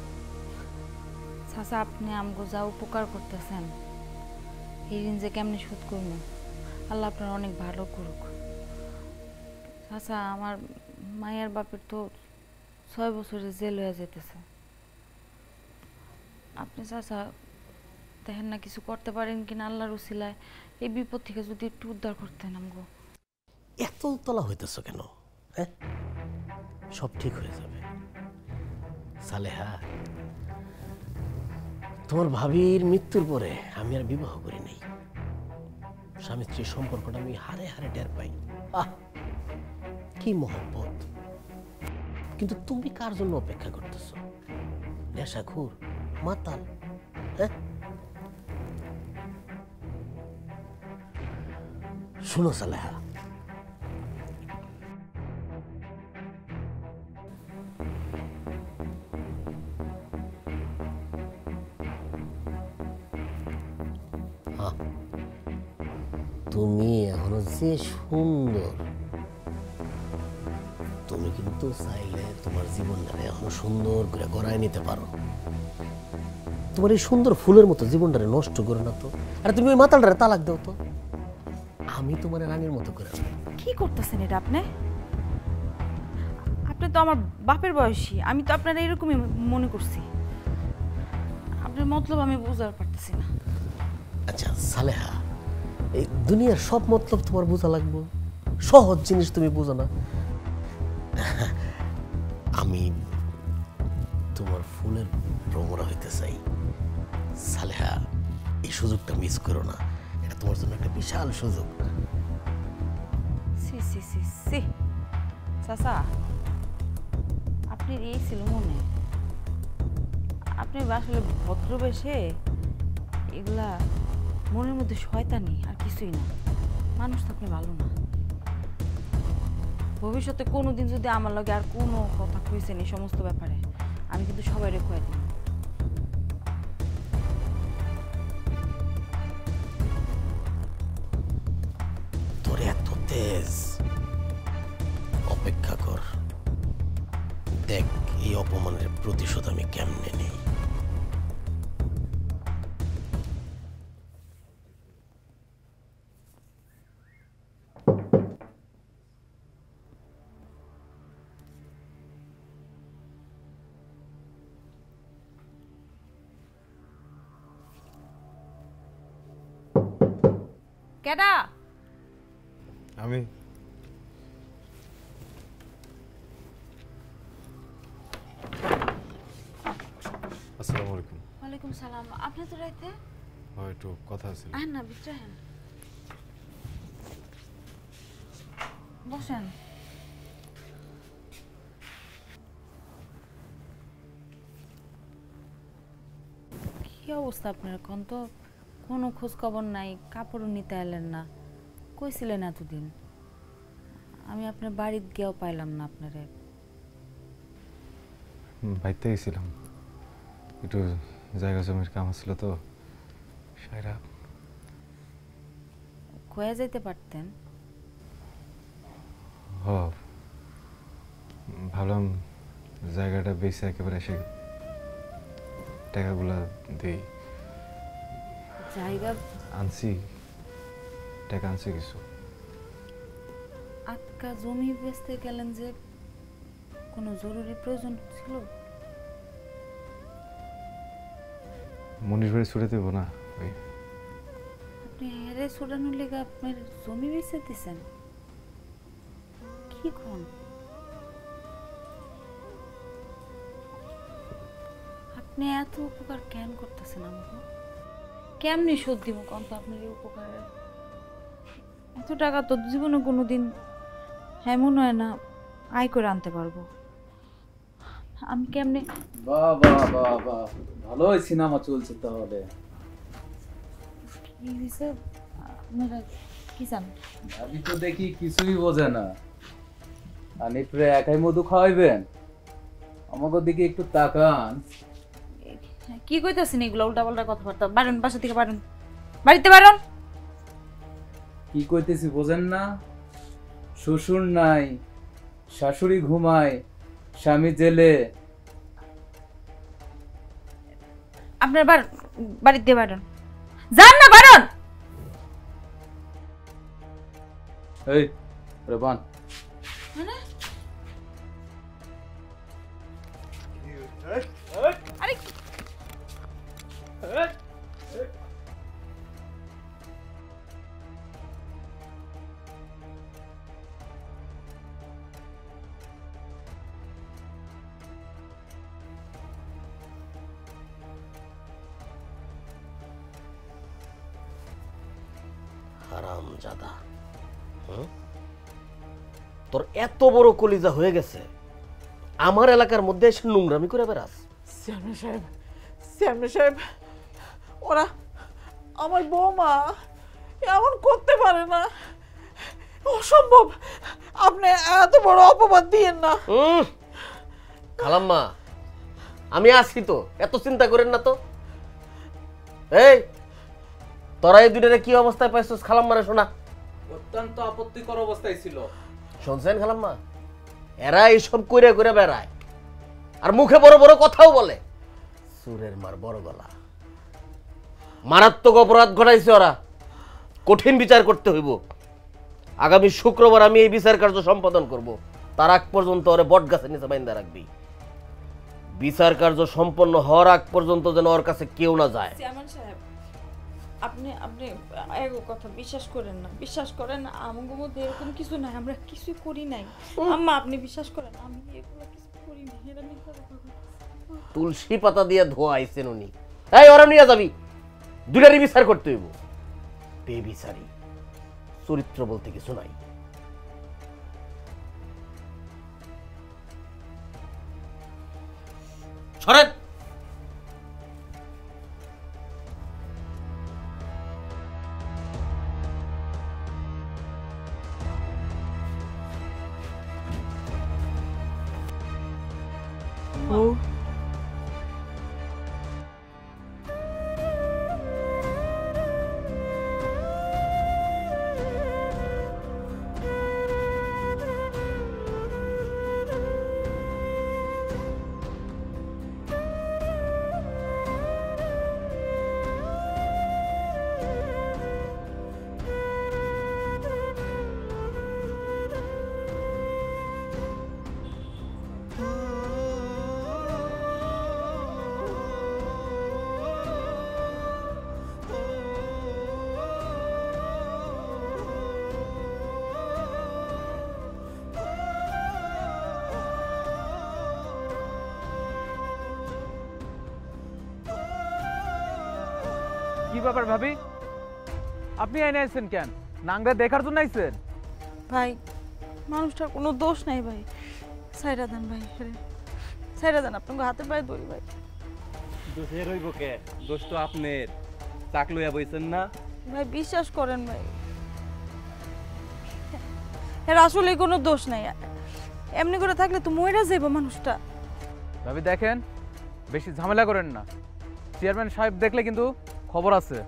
চাচা, আপনি আমগো যা উপকার করতেছেন, এই ঋণ যে কেমনে শোধ করব, আল্লাহ আপনার অনেক ভালো করুক। চাচা, আমার মায়ের বাপের তো 6 বছরে জেল হয়ে যেতেছে। আপনি চাচা দেখেন না কিছু করতে পারেন কিনা আল্লাহর উসিলায়, এই বিপদ থেকে যদি একটু উদ্ধার করতেন আমগো। এত উতলা হইতেছ কেন? হ্যাঁ, সব ঠিক হয়ে যাবে। সালেহা, তোমার ভাবির মৃত্যুর পরে আমি আর বিবাহ করি নাই। স্বামী স্ত্রীর সম্পর্কটা আমি হারে হারে টের পাই। আহ, কি মহব্বত! কিন্তু তুমি কার জন্য অপেক্ষা করতেছ? নেশাখোর, মাতাল? হ্যাঁ, শুনো সালেহা, তুমি এখনো যে সুন্দর, তুমি কিন্তু চাইলে তোমার জীবনটারে এখনো সুন্দর করে গড়ায় নিতে পারো। তোমার এই সুন্দর ফুলের মতো জীবনটারে নষ্ট করো না তো। আরে তুমি ওই মাতালটারে তালাক দাও তো, আমি তোমার রানীর মতো করে। কি করতেছেন এটা আপনি? আপনি তো আমার বাপের বয়সী, আমি তো আপনার এরকমই মনে করছি। আপনার মতলব আমি বুঝতে পারতেছি না। আচ্ছা সালেহা, এই দুনিয়ার সব মতলব তোমার বোঝা লাগবে? সহজ জিনিস তুমি বুঝো না? আমি তোমার ফুলের ভ্রমরা হইতে চাই। সালেহা, এই সুযোগটা মিস করো না, এটা তোমার জন্য একটা বিশাল সুযোগ। সি সি সি সি চাচা, আপনার এই ছিল মনে? আপনি আসলে ভদ্রবেশে এগুলা মনের মধ্যে শয়তানি আর কিছুই না। মানুষ তো আপনি ভালো না। ভবিষ্যতে কোনোদিন যদি আমার লগে আর কোনো কথা কইছেন এই সমস্ত ব্যাপারে, আমি কিন্তু সবাই রেখে দিই। তোর এত তেজ, অপেক্ষা কর, দেখ এই অপমানের প্রতিশোধ আমি কেমনে নেই। কেডা? আমি। আসসালামু আলাইকুম। ওয়ালাইকুম সালাম। আপনি তো রাইতে? হয় একটু কথা আছে। আহেন না, ভিতরে আহেন, বসেন। কি অবস্থা আপনার? এখন তো কোনো খোঁজ খবর নাই, কাপড়ও নিতে এলেন না। কইছিলেন এতদিন, আমি আপনার বাড়িতে গিয়েও পাইলাম না আপনারে। বাইতে গেছিলাম, একটু জায়গা জমির কাম ছিল তো। সাইরা কয়ে যেতে পারতেন। হ, ভাবলাম জায়গাটা বেশি একেবারে এসে টাকাগুলা দিই। জায়গা আনছি, টাকা আনছি কিছু। আটকা জমি বেচতে গেলেন যে, কোনো জরুরি প্রয়োজন ছিল? মনির বাড়ি ছুটে দেবো না ওই। আপনি হেরে ছড়ানোর লেগে আপনার জমি বেচে দিছেন? কি কোন? আপনি এত উপকার কেন করতেছেন আমাকে? কেমনি শোধ দিব কোন তো আপনার এই উপকারের? এত টাকা তো জীবনে কোনোদিন এমন হয় না আয় করে আনতে পারবো। আমি কেমনে? বাহ বাহ বাহ বাহ, ভালোই সিনেমা চলছে তাহলে। কি হয়েছে? আপনারা কি চান? ভাবি তো দেখি কিছুই বোঝে না। আনিফরে একাই মধু খাওয়াইবেন? আমাকে দিকে একটু তাকান। কি কইতাছেন এগুলো উল্টাপাল্টা কথাবার্তা? বারণ, বাসা থেকে বারণ, বাড়িতে বারণ। কি কইতেছি বোঝেন না? শ্বশুর নাই, শাশুড়ি ঘুমায়, স্বামী জেলে। আপনার বাড়িতে বারণ, যান না বারণ। এই রে বান। আরে হারামজাদা, তোর এত বড় কলিজা হয়ে গেছে, আমার এলাকার মধ্যে এসে নোংরামি করে বেড়াস। চেয়ারম্যান সাহেব, ওরা আমার বৌমা এমন করতে পারে না, অসম্ভব। আপনি এত বড় অপবাদ দিয়েন না। খালাম্মা, আমি আছি তো, এত চিন্তা করেন না তো। এই তোরা এই দুইটারে কি অবস্থায় পাইছিস খালাম্মারে? শোনা, অত্যন্ত আপত্তিকর অবস্থায় ছিল। শুনছেন খালাম্মা? এরা এইসব কইরা কইরা বেড়ায় আর মুখে বড় বড় কথাও বলে। সুরের মার বড় গলা, মারাত্মক অপরাধ ঘটাইছে ওরা, কঠিন বিচার করতে হইব। আগামী শুক্রবার আমি এই বিচার কার্য সম্পাদন করব, তার আগ পর্যন্ত ওরে বট গাছের নিচে বাইন্ধা রাখবি। বিচার কার্য সম্পন্ন হওয়ার আগ পর্যন্ত যেন ওর কাছে কেউ না যায়। চেয়ারম্যান সাহেব, আপনি আপনি এগো কথা বিশ্বাস করেন না, বিশ্বাস করেন আমাদের মধ্যে এরকম কিছু নাই, আমরা কিছু করি নাই। আম্মা আপনি বিশ্বাস করেন, আমি এগুলো কিছু করি নাই। এরা মিথ্যা কথা বলে। তুলসী পাতা দিয়ে ধোয়া আইছেন উনি। এই ওরা নিয়ে যাবি, দুটারই বিচার করতে হইব। বেবিচারি, চরিত্র বলতে কিছু নাই। সরেন। কি ব্যাপার ভাবি, আপনি আইনে আইছেন কেন? নাংরা দেখার জন্য আইছেন? ভাই মানুষটার কোনো দোষ নাই ভাই, সাইরা দেন ভাই, সাইরা দেন, আপনাকে হাতে পায়ে ধরি ভাই। দোষের হইব কে? দোষ তো আপনার, চাক লইয়া বইছেন না। ভাই বিশ্বাস করেন ভাই, এর আসলে কোনো দোষ নাই, এমনি করে থাকলে তো মইরা যাইব মানুষটা। ভাবি দেখেন, বেশি ঝামেলা করেন না। চেয়ারম্যান সাহেব দেখলে কিন্তু খবর আছে।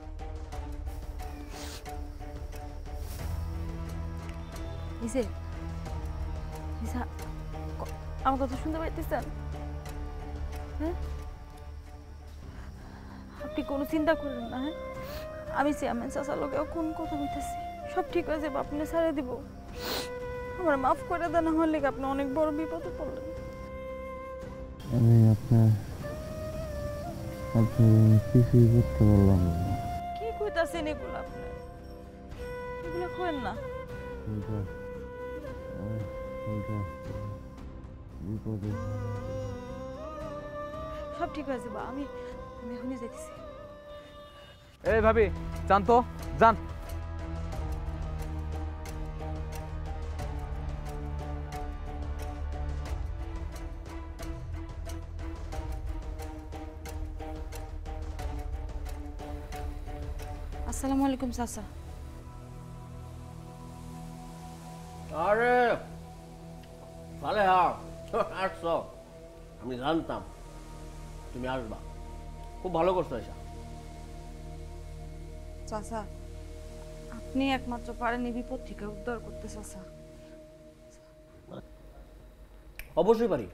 আমার কথা শুনতে পাইতেছেন? হ্যাঁ, আপনি কোনো চিন্তা করেন না। হ্যাঁ, আমি চেয়ারম্যান চাচার লোকেও কোন কথা বলতেছি, সব ঠিক হয়ে যাবে, আপনি ছেড়ে দিব। আমার মাফ করে দেন, আমার লেগে আপনি অনেক বড় বিপদে পড়লেন। আমি আপনার কিছুই করতে পারলাম না। কি কইতাছেন এগুলো? আপনি এগুলো কইেন না। সব ঠিক হয়ে যাবে, আমি এখনই যাইতেছি। এই ভাবি যান তো, যান। আসসালামু আলাইকুম চাচা। আরে সালেহা আসছো, আমি জানতাম তুমি আসবা, খুব ভালো করছো এসা। চাচা আপনি একমাত্র পারেন এই বিপদ থেকে উদ্ধার করতে। চাচা অবশ্যই পারি।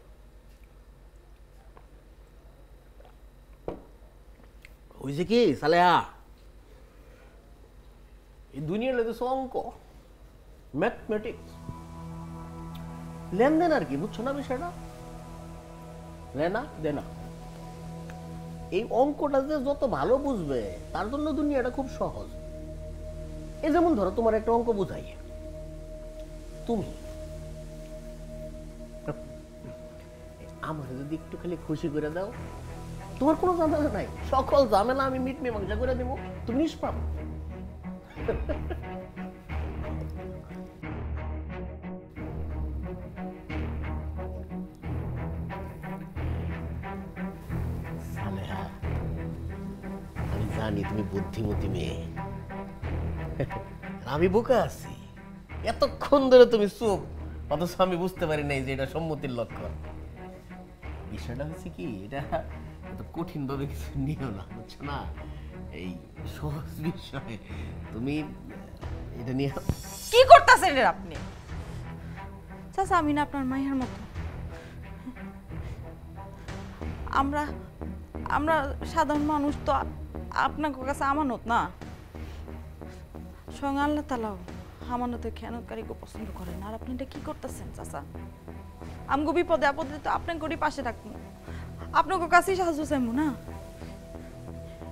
হয়েছে কি সালেহা, এই দুনিয়ার লেগেছে অঙ্ক, ম্যাথমেটিক্স, লেনদেন আর কি, বুঝছো না বিষয়টা? লেনা দেনা, এই অঙ্কটা যে যত ভালো বুঝবে তার জন্য দুনিয়াটা খুব সহজ। এই যেমন ধরো তোমার একটা অঙ্ক বুঝাই, তুমি আমার যদি একটু খালি খুশি করে দাও, তোমার কোনো ঝামেলা নাই, সকল ঝামেলা আমি মিট মীমাংসা করে দেবো, তুমি নিষ্পাপ। আমি জানি তুমি বুদ্ধিমতী মেয়ে, আমি বোকা আছি, এতক্ষণ ধরে তুমি চুপ, অথচ আমি বুঝতে পারি নাই যে এটা সম্মতির লক্ষণ। বিষয়টা হচ্ছে কি, এটা এত কঠিন ভাবে কিছু নিও না, বুঝছো না? এই সহজ বিষয় তুমি এটা নিয়ে কি করতেছেন রে আপনি? চাচা আমি না আপনার মায়ের মতো, আমরা আমরা সাধারণ মানুষ তো আপনার কাছে আমানত না, স্বয়ং আল্লাহ তাআলাও আমানতের খেয়ানতকারীকে পছন্দ করেন। আর আপনি এটা কি করতেছেন চাচা? আমগো বিপদে আপদে তো আপনার করি পাশে থাকবো, আপনার কাছেই সাহায্য চাইবো না,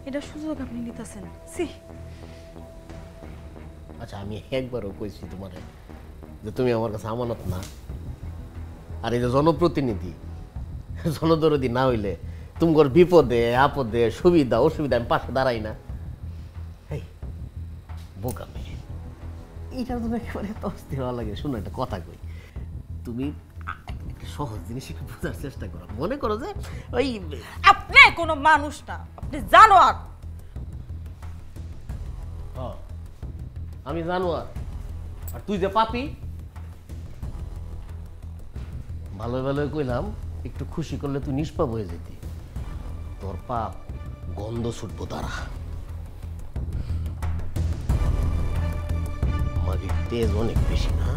এটা সুযোগ আপনি নিতেছেন। সি আচ্ছা, আমি একবারও কইছি তোমারে যে তুমি আমার কাছে আমানত না। আর এই যে জনপ্রতিনিধি, জনদরদি না হইলে তোমার বিপদে আপদে সুবিধা অসুবিধা আমি পাশে দাঁড়াই না। এই বোকা মেয়ে, এইটার জন্য একেবারে এত অস্থির হওয়া লাগে। শোনো একটা কথা কই, তুমি একটা সহজ জিনিস একটু বোঝার চেষ্টা করো। মনে করো যে ওই আপনি কোনো মানুষ না, আপনি জানোয়ার। আমি জানোয়ার আর তুই যে পাপী। ভালো ভালো কইলাম, একটু খুশি করলে তুই নিষ্পাপ হয়ে যেতি, তোর পাপ গন্ধ ছুটবো তারা। মাগির তেজ অনেক বেশি না?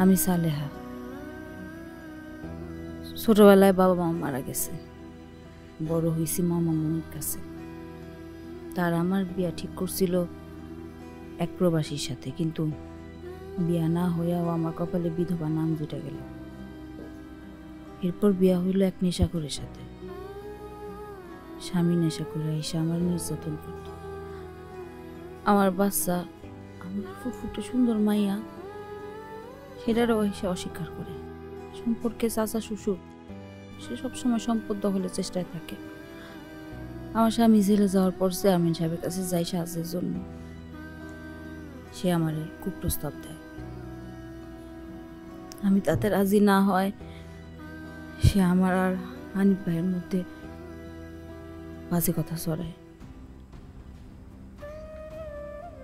আমি সালেহা, ছোটবেলায় বাবা মা মারা গেছে, বড় হয়েছি মামা মামির কাছে। তার আমার বিয়া ঠিক করছিল এক প্রবাসীর সাথে, কিন্তু বিয়া না হইয়াও আমার কপালে বিধবা নাম জুটে গেল। এরপর বিয়া হইল এক নেশাখোরের সাথে। স্বামী নেশা করে এসে আমার নির্যাতন করত। আমার বাচ্চা, আমার ফুটফুটে সুন্দর মাইয়া, সেটারও এসে অস্বীকার করে। সম্পর্কে চাচা শ্বশুর, সে সবসময় সম্পদ দখলের চেষ্টায় থাকে। আমার স্বামী জেলে যাওয়ার পর চেয়ারম্যান সাহেবের কাছে যাই সাহায্যের জন্য, সে আমারে কুপ্রস্তাব দেয়। আমি তাতে রাজি না হয় সে আমার আর হানিফ ভাইয়ের মধ্যে বাজে কথা ছড়ায়।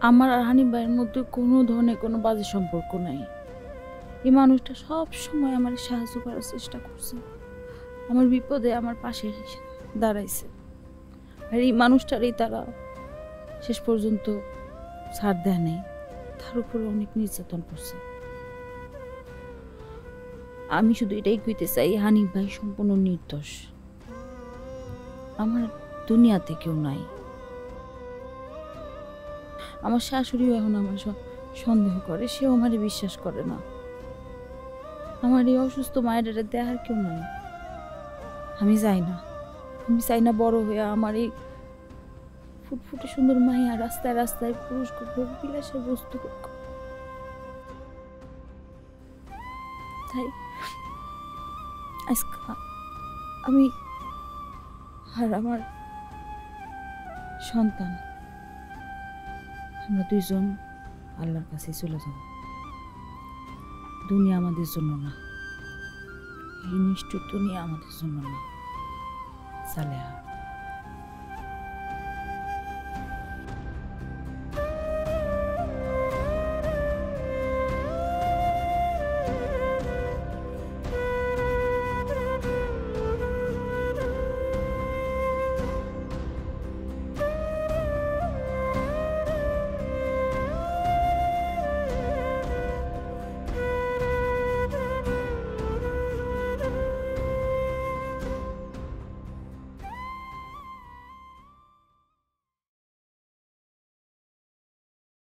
আমার আর হানিফ ভাইয়ের মধ্যে কোনো ধরনের কোনো বাজে সম্পর্ক নাই। এই মানুষটা সব সময় আমার সাহায্য করার চেষ্টা করছে, আমার বিপদে আমার পাশে দাঁড়াইছে। আর এই মানুষটারই তারা শেষ পর্যন্ত ছাড় দেয় নাই, তার উপরে অনেক নির্যাতন করছে। আমি শুধু এটাই কইতে চাই, হানিফ ভাই সম্পূর্ণ নির্দোষ, আমার দুনিয়াতে কেউ নাই। আমার শাশুড়িও এখন আমার সন্দেহ করে, সেও আমার বিশ্বাস করে না। আমার এই অসুস্থ মায়ের দেখার কেউ নাই। আমি চাই না বড় হয়ে আমার এই ফুটফুটে সুন্দর মাইয়া রাস্তায় রাস্তায় পুরুষ ভোগ বিলাসের বস্তু হোক। তাই আজকে আমি আর আমার সন্তান আমরা দুইজন আল্লাহর কাছে চলে যাব। দুনিয়া আমাদের জন্য না, এই নিষ্ঠুর দুনিয়া আমাদের জন্য না। সালেহা।